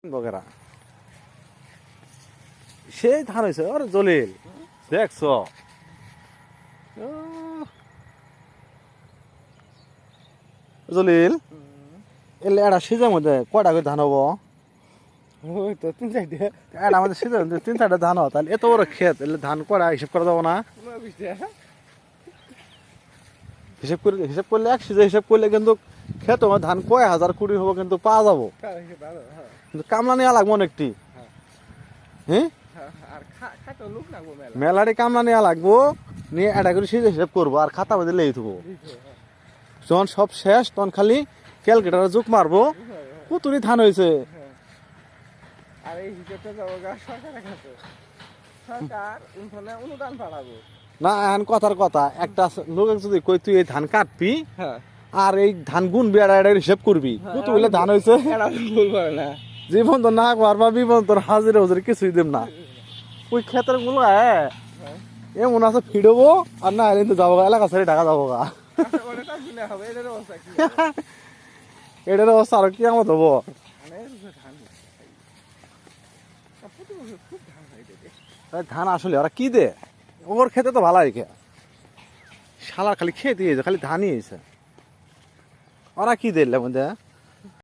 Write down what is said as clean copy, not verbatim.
বগেরা সেই ধান হয়েছে ওরে জলিল দেখছ জলিল এলে এটা সিজের মধ্যে কয়টা করে ধান হবো ওই তো 3-4 এটা আমাদের সিজন 3-4টা ধান হয় তাহলে এত বড় ক্ষেত এলে ধান কয়টা হিসাব করা যাবো না হিসাব করলে এক সিজে হিসাব করলে কিন্তু ক্ষেত আমার ধান কয় হাজার কুড়ি হবো কিন্তু পাওয়া যাবো কিন্তু কামলা নেওয়া লাগবো অনেকটি হ্যাঁ মেলাটি কামলা নেওয়া লাগবো নিয়ে এটা করে সিজে হিসাব করবো আর খাতা বাদে লেগে থাকবো যখন সব শেষ তখন খালি ক্যালকুলেটারে যোগ মারবো কতটি ধান হয়েছে আর এই হিসাবটা যাবো সরকারের কাছে সরকার অনুদান পাঠাবো না এখন কথার কথা একটা লোক যদি কই তুই এই ধান কাটবি আর এই ধান গুনবি আর এটা হিসাব করবি কতগুলো ধান হয়েছে না জীবন তো না পারবা বিবন তোর হাজিরা হুজুরে কিছুই দেব না ওই ক্ষেতের গুলো এমন আছে ফিরবো আর না এলে তো যাবো এলাকা ছেড়ে ঢাকা যাবো গা এটার অবস্থা আরো কি আমার হবো ধান আসলে ওরা কি দে ওর খেতে তো ভালো হয়েছে শালার খালি খেয়ে দিয়েছে খালি ধানই হয়েছে ওরা কি দিলে মধ্যে